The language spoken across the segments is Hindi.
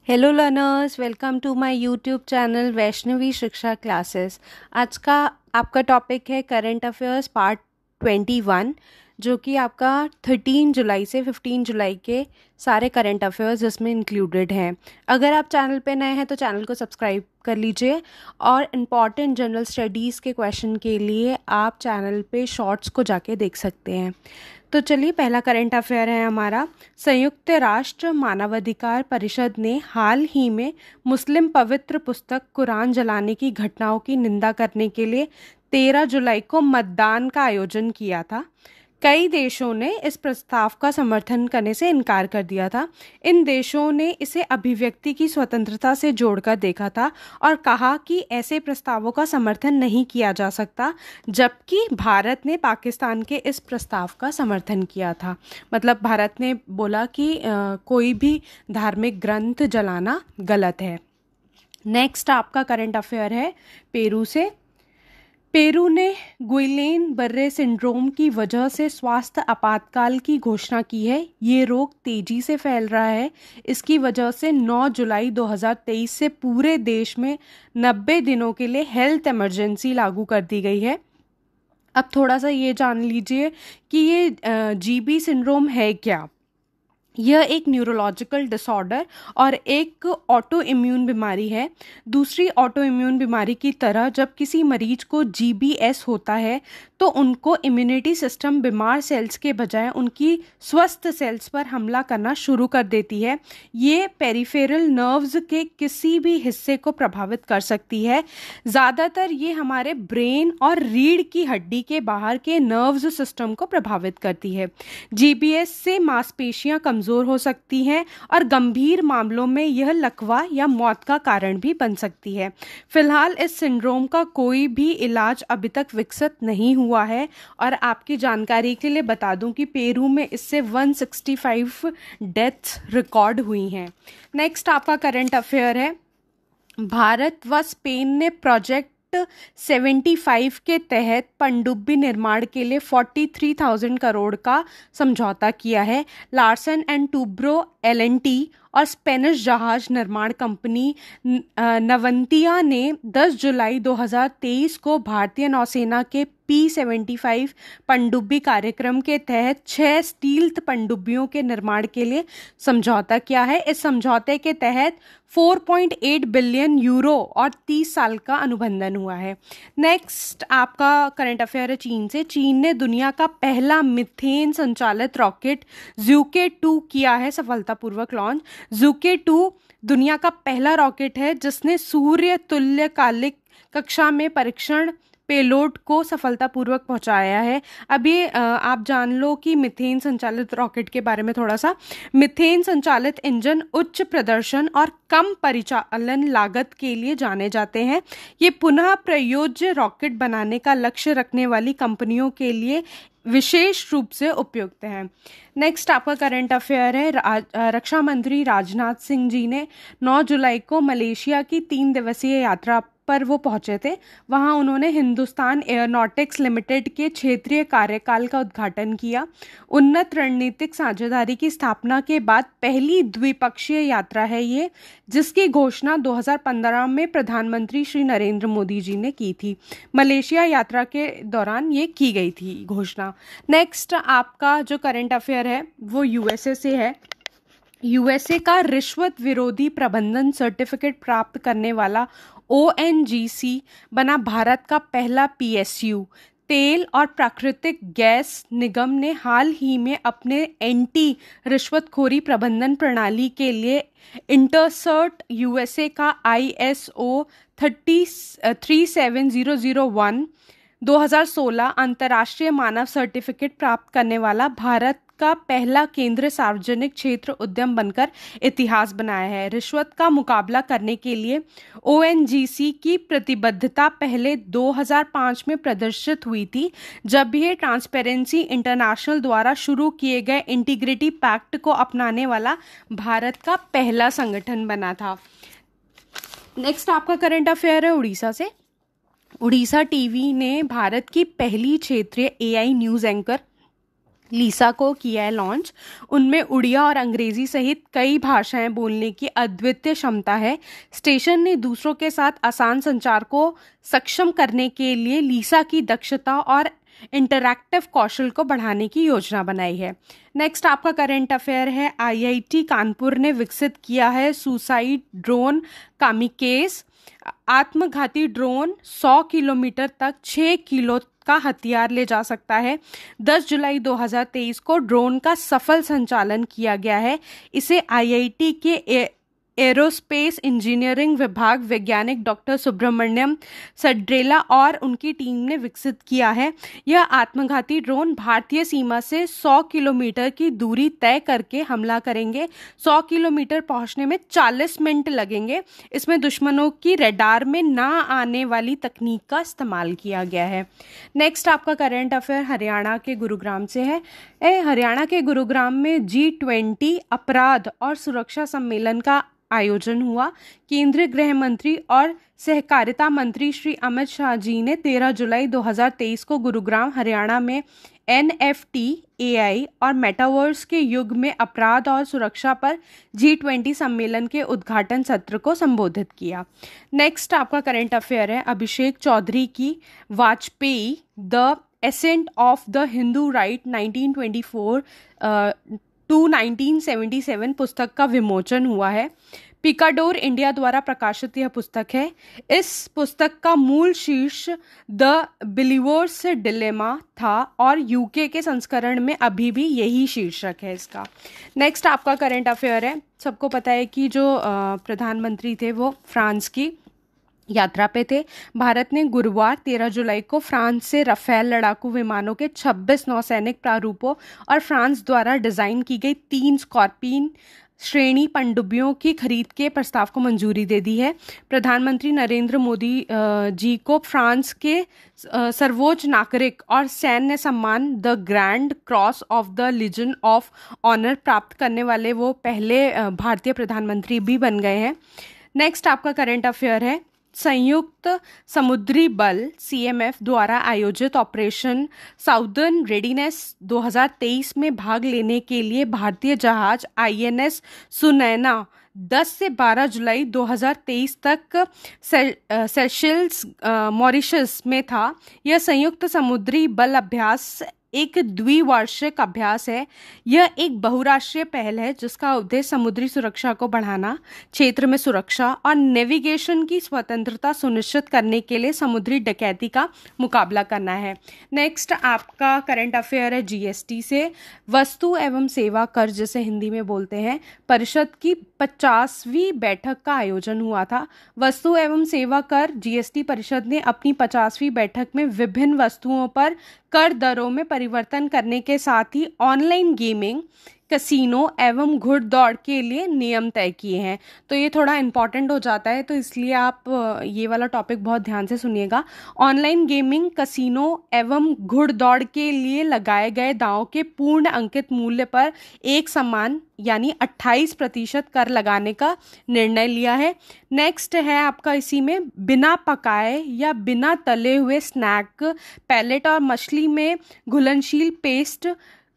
Hello learners, welcome to my YouTube channel Vaishnavi Shiksha classes. आज का आपका टॉपिक है करंट अफेयर्स पार्ट 21, जो कि आपका 13 जुलाई से 15 जुलाई के सारे करंट अफेयर्स इसमें इंक्लूडेड हैं। अगर आप चैनल पे नए हैं तो चैनल को सब्सक्राइब कर लीजिए और इम्पॉर्टेंट जनरल स्टडीज़ के क्वेश्चन के लिए आप चैनल पे शॉर्ट्स को जाके देख सकते हैं। तो चलिए, पहला करंट अफेयर है हमारा। संयुक्त राष्ट्र मानवाधिकार परिषद ने हाल ही में मुस्लिम पवित्र पुस्तक कुरान जलाने की घटनाओं की निंदा करने के लिए 13 जुलाई को मतदान का आयोजन किया था। कई देशों ने इस प्रस्ताव का समर्थन करने से इनकार कर दिया था। इन देशों ने इसे अभिव्यक्ति की स्वतंत्रता से जोड़कर देखा था और कहा कि ऐसे प्रस्तावों का समर्थन नहीं किया जा सकता, जबकि भारत ने पाकिस्तान के इस प्रस्ताव का समर्थन किया था। मतलब भारत ने बोला कि कोई भी धार्मिक ग्रंथ जलाना गलत है। नेक्स्ट आपका करंट अफेयर है पेरू से। पेरू ने गुइलेन बर्रे सिंड्रोम की वजह से स्वास्थ्य आपातकाल की घोषणा की है। ये रोग तेजी से फैल रहा है। इसकी वजह से 9 जुलाई 2023 से पूरे देश में 90 दिनों के लिए हेल्थ इमरजेंसी लागू कर दी गई है। अब थोड़ा सा ये जान लीजिए कि ये जीबी सिंड्रोम है क्या। यह एक न्यूरोलॉजिकल डिसऑर्डर और एक ऑटो इम्यून बीमारी है। दूसरी ऑटो इम्यून बीमारी की तरह जब किसी मरीज को जीबीएस होता है तो उनको इम्यूनिटी सिस्टम बीमार सेल्स के बजाय उनकी स्वस्थ सेल्स पर हमला करना शुरू कर देती है। ये पेरिफेरल नर्व्स के किसी भी हिस्से को प्रभावित कर सकती है। ज़्यादातर ये हमारे ब्रेन और रीढ़ की हड्डी के बाहर के नर्व्स सिस्टम को प्रभावित करती है। जीबीएस से मांसपेशियां कमज़ोर हो सकती हैं और गंभीर मामलों में यह लकवा या मौत का कारण भी बन सकती है। फिलहाल इस सिंड्रोम का कोई भी इलाज अभी तक विकसित नहीं हुआ है और आपकी जानकारी के लिए बता दूं कि पेरू में इससे 165 डेथ्स रिकॉर्ड हुई हैं। नेक्स्ट आपका करंट अफेयर है। भारत व स्पेन ने प्रोजेक्ट 75 के तहत पनडुब्बी निर्माण के लिए 43,000 करोड़ का समझौता किया है। लार्सन एंड टूब्रो एलएनटी और स्पेनिश जहाज निर्माण कंपनी नवंतिया ने 10 जुलाई 2023 को भारतीय नौसेना के P-75 पनडुब्बी कार्यक्रम के तहत 6 स्टील्थ पनडुब्बियों के निर्माण के लिए समझौता किया है। इस समझौते के तहत 4.8 बिलियन यूरो और 30 साल का अनुबंधन हुआ है। नेक्स्ट आपका करंट अफेयर है चीन से। चीन ने दुनिया का पहला मीथेन संचालित रॉकेट ज़ूके 2 किया है सफलतापूर्वक लॉन्च। ज़ूके 2 दुनिया का पहला रॉकेट है जिसने सूर्य तुल्यकालिक कक्षा में परीक्षण पेलोड को सफलतापूर्वक पहुंचाया है। अभी आप जान लो कि मीथेन संचालित रॉकेट के बारे में थोड़ा सा। मीथेन संचालित इंजन उच्च प्रदर्शन और कम परिचालन लागत के लिए जाने जाते हैं। ये पुनः प्रयोज्य रॉकेट बनाने का लक्ष्य रखने वाली कंपनियों के लिए विशेष रूप से उपयुक्त है। नेक्स्ट आपका करंट अफेयर है। रक्षा मंत्री राजनाथ सिंह जी ने 9 जुलाई को मलेशिया की 3 दिवसीय यात्रा पर वो पहुंचे थे। वहां उन्होंने हिंदुस्तान एयरोनॉटिक्स लिमिटेड के क्षेत्रीय कार्यकाल का उद्घाटन किया। उन्नत रणनीतिक साझेदारी की स्थापना के बाद पहली द्विपक्षीय यात्रा है ये, जिसकी घोषणा 2015 में प्रधानमंत्री श्री नरेंद्र मोदी जी ने की थी। मलेशिया यात्रा के दौरान ये की गई थी घोषणा। नेक्स्ट आपका जो करंट अफेयर है वो यूएसए से है। यूएसए का रिश्वत विरोधी प्रबंधन सर्टिफिकेट प्राप्त करने वाला ओएनजीसी बना भारत का पहला पीएसयू। तेल और प्राकृतिक गैस निगम ने हाल ही में अपने एंटी रिश्वतखोरी प्रबंधन प्रणाली के लिए इंटरसर्ट यूएसए का ISO 37001 2016 अंतर्राष्ट्रीय मानव सर्टिफिकेट प्राप्त करने वाला भारत का पहला केंद्र सार्वजनिक क्षेत्र उद्यम बनकर इतिहास बनाया है। रिश्वत का मुकाबला करने के लिए ओएनजीसी की प्रतिबद्धता पहले 2005 में प्रदर्शित हुई थी, जब यह ट्रांसपेरेंसी इंटरनेशनल द्वारा शुरू किए गए इंटीग्रिटी पैक्ट को अपनाने वाला भारत का पहला संगठन बना था। नेक्स्ट आपका करंट अफेयर है उड़ीसा से। उड़ीसा टीवी ने भारत की पहली क्षेत्रीय एआई न्यूज़ एंकर लीसा को किया है लॉन्च। उनमें उड़िया और अंग्रेजी सहित कई भाषाएं बोलने की अद्वितीय क्षमता है। स्टेशन ने दूसरों के साथ आसान संचार को सक्षम करने के लिए लीसा की दक्षता और इंटरैक्टिव कौशल को बढ़ाने की योजना बनाई है। नेक्स्ट आपका करंट अफेयर है, आईआईटी कानपुर ने विकसित किया है सुसाइड ड्रोन कामिकेज। आत्मघाती ड्रोन 100 किलोमीटर तक 6 किलो का हथियार ले जा सकता है। 10 जुलाई 2023 को ड्रोन का सफल संचालन किया गया है। इसे आईआईटी के एरोस्पेस इंजीनियरिंग विभाग वैज्ञानिक डॉक्टर सुब्रमण्यम सड्रेला और उनकी टीम ने विकसित किया है। यह आत्मघाती ड्रोन भारतीय सीमा से 100 किलोमीटर की दूरी तय करके हमला करेंगे। 100 किलोमीटर पहुंचने में 40 मिनट लगेंगे। इसमें दुश्मनों की रडार में ना आने वाली तकनीक का इस्तेमाल किया गया है। नेक्स्ट आपका करंट अफेयर हरियाणा के गुरुग्राम से है। हरियाणा के गुरुग्राम में G20 अपराध और सुरक्षा सम्मेलन का आयोजन हुआ। केंद्रीय गृह मंत्री और सहकारिता मंत्री श्री अमित शाह जी ने 13 जुलाई 2023 को गुरुग्राम हरियाणा में NFT, AI और मेटावर्स के युग में अपराध और सुरक्षा पर G20 सम्मेलन के उद्घाटन सत्र को संबोधित किया। नेक्स्ट आपका करंट अफेयर है अभिषेक चौधरी की Vajpayee the ascent of the Hindu right 1924 to 1977 पुस्तक का विमोचन हुआ है। पिकाडोर इंडिया द्वारा प्रकाशित यह पुस्तक है। इस पुस्तक का मूल शीर्ष द बिलीवर्स डिलेमा था और यूके के संस्करण में अभी भी यही शीर्षक है इसका। नेक्स्ट आपका करंट अफेयर है, सबको पता है कि जो प्रधानमंत्री थे वो फ्रांस की यात्रा पे थे। भारत ने गुरुवार 13 जुलाई को फ्रांस से राफेल लड़ाकू विमानों के 26 नौसैनिक प्रारूपों और फ्रांस द्वारा डिजाइन की गई 3 स्कॉर्पियन श्रेणी पनडुब्बियों की खरीद के प्रस्ताव को मंजूरी दे दी है। प्रधानमंत्री नरेंद्र मोदी जी को फ्रांस के सर्वोच्च नागरिक और सैन्य सम्मान the grand cross of the legion of honour प्राप्त करने वाले वो पहले भारतीय प्रधानमंत्री भी बन गए हैं। नेक्स्ट आपका करंट अफेयर है संयुक्त समुद्री बल CMF द्वारा आयोजित ऑपरेशन साउदर्न रेडीनेस 2023 में भाग लेने के लिए भारतीय जहाज INS सुनैना 10 से 12 जुलाई 2023 तक सेशेल्स मॉरिशस में था। यह संयुक्त समुद्री बल अभ्यास एक द्विवार्षिक अभ्यास है। यह एक बहुराष्ट्रीय पहल है जिसका उद्देश्य समुद्री सुरक्षा को बढ़ाना, क्षेत्र में सुरक्षा और नेविगेशन की स्वतंत्रता सुनिश्चित करने के लिए समुद्री डकैती का मुकाबला करना है। नेक्स्ट आपका करंट अफेयर है GST से। वस्तु एवं सेवा कर जिसे हिंदी में बोलते हैं, परिषद की 50वीं बैठक का आयोजन हुआ था। वस्तु एवं सेवा कर GST परिषद ने अपनी 50वीं बैठक में विभिन्न वस्तुओं पर कर दरों में परिवर्तन करने के साथ ही ऑनलाइन गेमिंग, कसिनो एवं घुड़दौड़ के लिए नियम तय किए हैं। तो ये थोड़ा इम्पॉर्टेंट हो जाता है, तो इसलिए आप ये वाला टॉपिक बहुत ध्यान से सुनिएगा। ऑनलाइन गेमिंग, कसिनो एवं घुड़दौड़ के लिए लगाए गए दांव के पूर्ण अंकित मूल्य पर एक समान यानी 28% कर लगाने का निर्णय लिया है। नेक्स्ट है आपका इसी में बिना पकाए या बिना तले हुए स्नैक, पैलेट और मछली में घुलनशील पेस्ट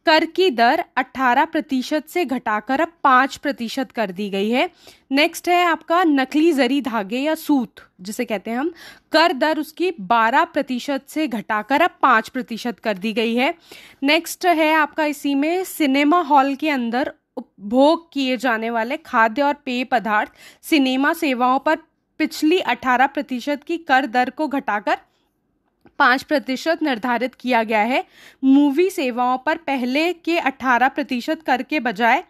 कर की दर 18% से घटाकर अब 5% कर दी गई है। नेक्स्ट है आपका नकली जरी धागे या सूत जिसे कहते हैं हम, कर दर उसकी 12% से घटाकर अब 5% कर दी गई है। नेक्स्ट है आपका इसी में सिनेमा हॉल के अंदर उपभोग किए जाने वाले खाद्य और पेय पदार्थ, सिनेमा सेवाओं पर पिछली 18% की कर दर को घटाकर 5% निर्धारित किया गया है। मूवी सेवाओं पर पहले के 18% कर के बजाय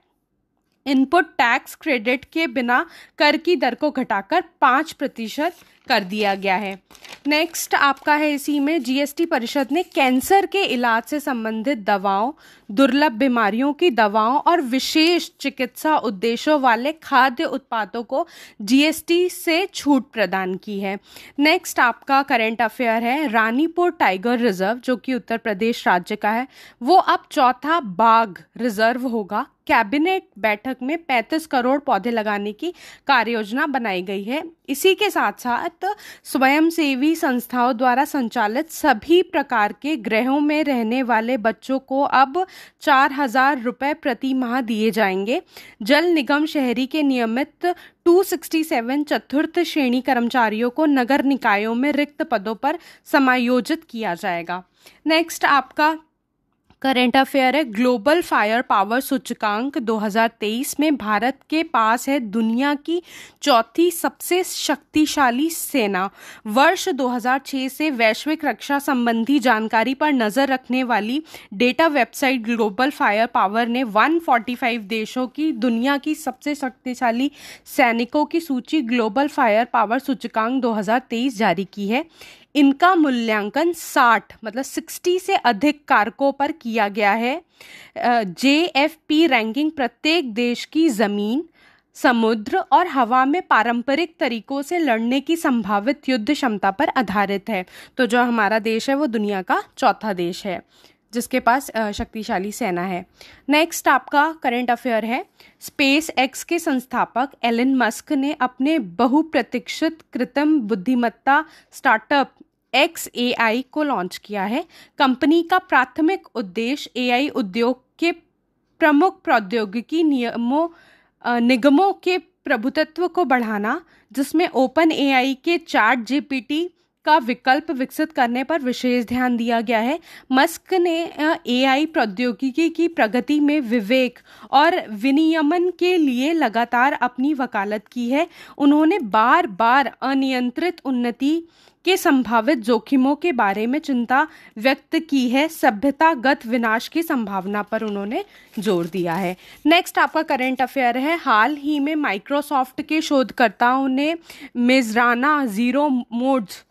इनपुट टैक्स क्रेडिट के बिना कर की दर को घटाकर 5% कर दिया गया है। नेक्स्ट आपका है इसी में GST परिषद ने कैंसर के इलाज से संबंधित दवाओं, दुर्लभ बीमारियों की दवाओं और विशेष चिकित्सा उद्देश्यों वाले खाद्य उत्पादों को GST से छूट प्रदान की है। नेक्स्ट आपका करंट अफेयर है रानीपुर टाइगर रिजर्व जो कि उत्तर प्रदेश राज्य का है, वो अब चौथा बाघ रिजर्व होगा। कैबिनेट बैठक में 35 करोड़ पौधे लगाने की कार्ययोजना बनाई गई है। इसी के साथ साथ तहत स्वयंसेवी संस्थाओं द्वारा संचालित सभी प्रकार के गृहों में रहने वाले बच्चों को अब 4,000 रुपये प्रति माह दिए जाएंगे। जल निगम शहरी के नियमित 267 चतुर्थ श्रेणी कर्मचारियों को नगर निकायों में रिक्त पदों पर समायोजित किया जाएगा। नेक्स्ट आपका करंट अफेयर है, ग्लोबल फायर पावर सूचकांक 2023 में भारत के पास है दुनिया की चौथी सबसे शक्तिशाली सेना। वर्ष 2006 से वैश्विक रक्षा संबंधी जानकारी पर नजर रखने वाली data website global fire power ने 145 देशों की दुनिया की सबसे शक्तिशाली सैनिकों की सूची ग्लोबल फायर पावर सूचकांक 2023 जारी की है। इनका मूल्यांकन 60 से अधिक कारकों पर किया गया है। JFP रैंकिंग प्रत्येक देश की जमीन, समुद्र और हवा में पारंपरिक तरीकों से लड़ने की संभावित युद्ध क्षमता पर आधारित है। तो जो हमारा देश है वो दुनिया का चौथा देश है जिसके पास शक्तिशाली सेना है। नेक्स्ट आपका करंट अफेयर है, स्पेस एक्स के संस्थापक एलन मस्क ने अपने बहुप्रतीक्षित कृत्रिम बुद्धिमत्ता स्टार्टअप XAI को लॉन्च किया है। कंपनी का प्राथमिक उद्देश्य AI उद्योग के प्रमुख प्रौद्योगिकी निगमों के प्रभुत्व को बढ़ाना, जिसमें ओपन AI के ChatGPT का विकल्प विकसित करने पर विशेष ध्यान दिया गया है। मस्क ने AI प्रौद्योगिकी की प्रगति में विवेक और विनियमन के लिए लगातार अपनी वकालत की है। उन्होंने बार बार अनियंत्रित उन्नति के संभावित जोखिमों के बारे में चिंता व्यक्त की है। सभ्यतागत विनाश की संभावना पर उन्होंने जोर दिया है। नेक्स्ट आपका करंट अफेयर है, हाल ही में माइक्रोसॉफ्ट के शोधकर्ताओं ने मेजराना जीरो मोड्स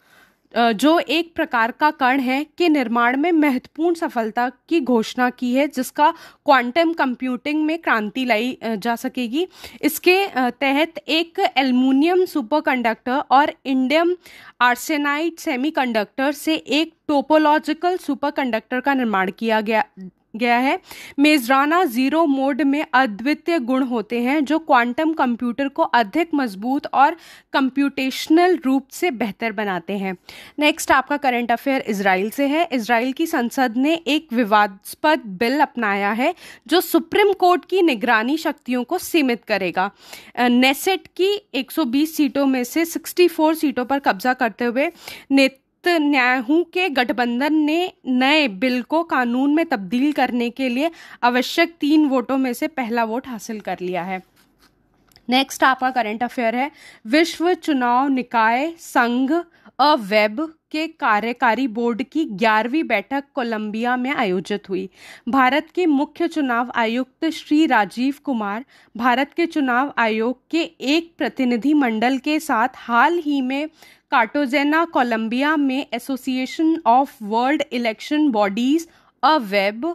जो एक प्रकार का कण है के निर्माण में महत्वपूर्ण सफलता की घोषणा की है, जिसका क्वांटम कंप्यूटिंग में क्रांति लाई जा सकेगी। इसके तहत एक एल्युमिनियम सुपरकंडक्टर और इंडियम आर्सेनाइड सेमीकंडक्टर से एक टोपोलॉजिकल सुपरकंडक्टर का निर्माण किया गया है। मेजराना जीरो मोड में अद्वितीय गुण होते हैं जो क्वांटम कंप्यूटर को अधिक मजबूत और कंप्यूटेशनल रूप से बेहतर बनाते हैं। नेक्स्ट आपका करंट अफेयर इजराइल से है। इजराइल की संसद ने एक विवादास्पद बिल अपनाया है जो सुप्रीम कोर्ट की निगरानी शक्तियों को सीमित करेगा। नेसेट की 120 सीटों में से 64 सीटों पर कब्जा करते हुए नेतन्याहू के गठबंधन ने नए बिल को कानून में तब्दील करने के लिए आवश्यक 3 वोटों में से पहला वोट हासिल कर लिया है। नेक्स्ट आपका करंट अफेयर है, विश्व चुनाव निकाय संघ वेब के कार्यकारी बोर्ड की 11वीं बैठक कोलंबिया में आयोजित हुई। भारत के मुख्य चुनाव आयुक्त श्री राजीव कुमार भारत के चुनाव आयोग के एक प्रतिनिधि मंडल के साथ हाल ही में कार्टाजेना कोलंबिया में association of world election bodies web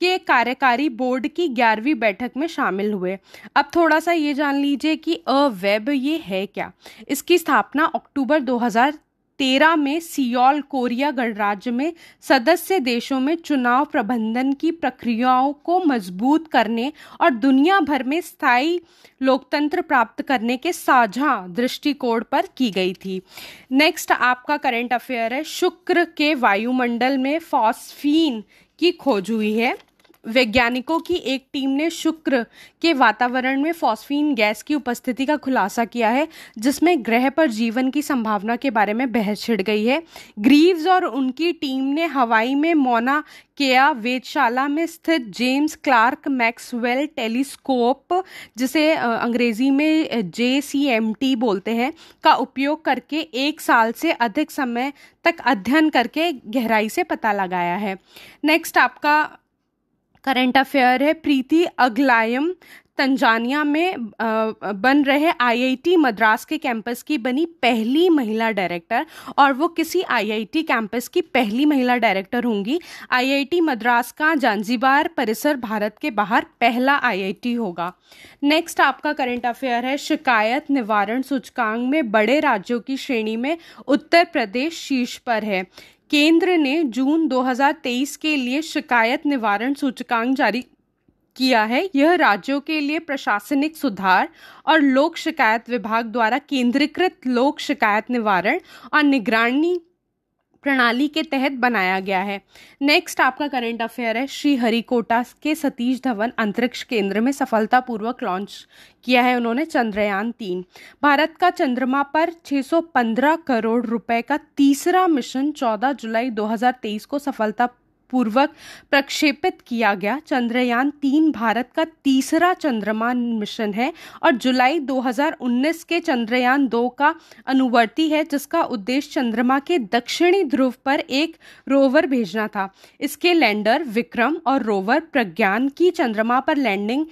के कार्यकारी बोर्ड की 11वीं बैठक में शामिल हुए। अब थोड़ा सा ये जान लीजिए कि वेब ये है क्या। इसकी स्थापना अक्टूबर 2013 में सियोल, कोरिया गणराज्य में सदस्य देशों में चुनाव प्रबंधन की प्रक्रियाओं को मजबूत करने और दुनिया भर में स्थायी लोकतंत्र प्राप्त करने के साझा दृष्टिकोण पर की गई थी। नेक्स्ट आपका करंट अफेयर है, शुक्र के वायुमंडल में फॉस्फीन की खोज हुई है। वैज्ञानिकों की एक टीम ने शुक्र के वातावरण में फॉस्फीन गैस की उपस्थिति का खुलासा किया है, जिसमें ग्रह पर जीवन की संभावना के बारे में बहस छिड़ गई है। ग्रीव्स और उनकी टीम ने हवाई में मौना केया वेधशाला में स्थित जेम्स क्लार्क मैक्सवेल टेलीस्कोप, जिसे अंग्रेजी में JCMT बोलते हैं, का उपयोग करके 1 साल से अधिक समय तक अध्ययन करके गहराई से पता लगाया है। नेक्स्ट आपका करंट अफेयर है, प्रीति अगलायम तंजानिया में बन रहे IIT मद्रास के कैंपस की बनी पहली महिला डायरेक्टर, और वो किसी IIT कैंपस की पहली महिला डायरेक्टर होंगी। IIT मद्रास का जांजिबार परिसर भारत के बाहर पहला IIT होगा। नेक्स्ट आपका करंट अफेयर है, शिकायत निवारण सूचकांक में बड़े राज्यों की श्रेणी में उत्तर प्रदेश शीर्ष पर है। केंद्र ने जून 2023 के लिए शिकायत निवारण सूचकांक जारी किया है। यह राज्यों के लिए प्रशासनिक सुधार और लोक शिकायत विभाग द्वारा केंद्रीकृत लोक शिकायत निवारण और निगरानी प्रणाली के तहत बनाया गया है। नेक्स्ट आपका करंट अफेयर है, श्रीहरिकोटा के सतीश धवन अंतरिक्ष केंद्र में सफलतापूर्वक लॉन्च किया है उन्होंने चंद्रयान-3। भारत का चंद्रमा पर 615 करोड़ रुपए का तीसरा मिशन 14 जुलाई 2023 को सफलतापूर्वक प्रक्षेपित किया गया। चंद्रयान-3 भारत का तीसरा चंद्रमा मिशन है और जुलाई 2019 के चंद्रयान-2 का अनुवर्ती है, जिसका उद्देश्य चंद्रमा के दक्षिणी ध्रुव पर एक रोवर भेजना था। इसके लैंडर विक्रम और रोवर प्रज्ञान की चंद्रमा पर लैंडिंग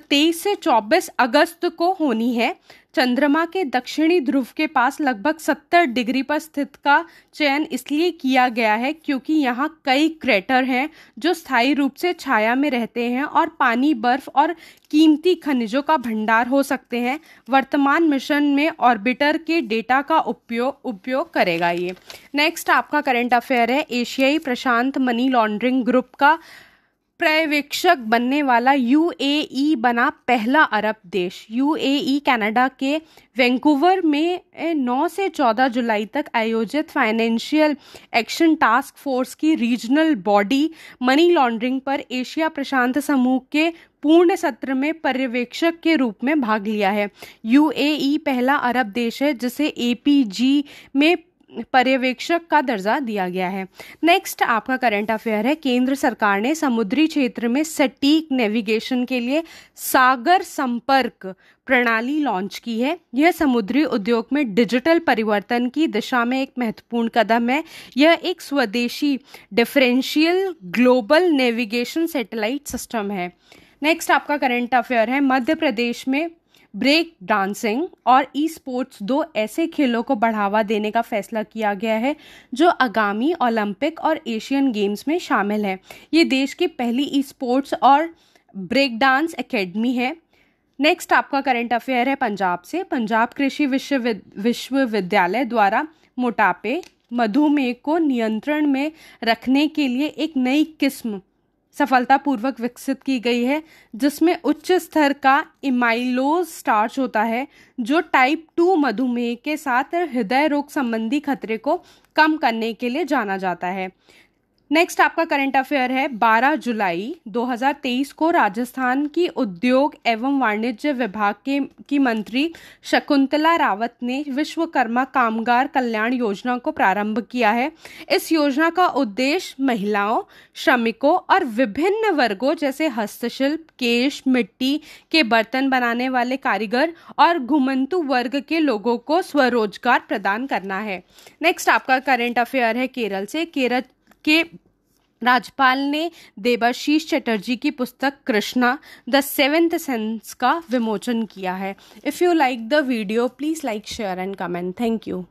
23 से 24 अगस्त को होनी है। चंद्रमा के दक्षिणी ध्रुव के पास लगभग 70 डिग्री पर स्थित का चयन इसलिए किया गया है क्योंकि यहाँ कई क्रेटर हैं जो स्थायी रूप से छाया में रहते हैं और पानी, बर्फ और कीमती खनिजों का भंडार हो सकते हैं। वर्तमान मिशन में ऑर्बिटर के डेटा का उपयोग करेगा ये। नेक्स्ट आपका करंट अफेयर है, एशियाई प्रशांत मनी लॉन्ड्रिंग ग्रुप का पर्यवेक्षक बनने वाला यूएई बना पहला अरब देश। यूएई कनाडा के वैंकूवर में 9 से 14 जुलाई तक आयोजित फाइनेंशियल एक्शन टास्क फोर्स की रीजनल बॉडी मनी लॉन्ड्रिंग पर एशिया प्रशांत समूह के पूर्ण सत्र में पर्यवेक्षक के रूप में भाग लिया है। यूएई पहला अरब देश है जिसे एपीजी में पर्यवेक्षक का दर्जा दिया गया है। नेक्स्ट आपका करंट अफेयर है, केंद्र सरकार ने समुद्री क्षेत्र में सटीक नेविगेशन के लिए सागर संपर्क प्रणाली लॉन्च की है। यह समुद्री उद्योग में डिजिटल परिवर्तन की दिशा में एक महत्वपूर्ण कदम है। यह एक स्वदेशी differential global navigation satellite system है। नेक्स्ट आपका करंट अफेयर है, मध्य प्रदेश में ब्रेक डांसिंग और ई स्पोर्ट्स 2 ऐसे खेलों को बढ़ावा देने का फैसला किया गया है जो आगामी ओलंपिक और एशियन गेम्स में शामिल है। ये देश की पहली ई स्पोर्ट्स और ब्रेक डांस एकेडमी है। नेक्स्ट आपका करंट अफेयर है पंजाब से, पंजाब कृषि विश्वविद्यालय द्वारा मोटापे, मधुमेह को नियंत्रण में रखने के लिए एक नई किस्म सफलतापूर्वक विकसित की गई है जिसमें उच्च स्तर का इमाइलोज स्टार्च होता है जो टाइप 2 मधुमेह के साथ हृदय रोग संबंधी खतरे को कम करने के लिए जाना जाता है। नेक्स्ट आपका करंट अफेयर है, 12 जुलाई 2023 को राजस्थान की उद्योग एवं वाणिज्य विभाग की मंत्री शकुंतला रावत ने विश्वकर्मा कामगार कल्याण योजना को प्रारंभ किया है। इस योजना का उद्देश्य महिलाओं, श्रमिकों और विभिन्न वर्गों जैसे हस्तशिल्प, केश, मिट्टी के बर्तन बनाने वाले कारीगर और घुमंतु वर्ग के लोगों को स्वरोजगार प्रदान करना है। नेक्स्ट आपका करंट अफेयर है केरल से, केरल के राज्यपाल ने देबाशीष चटर्जी की पुस्तक कृष्णा द सेवेंथ सेंस का विमोचन किया है। If you like the video please like, share and comment. Thank you.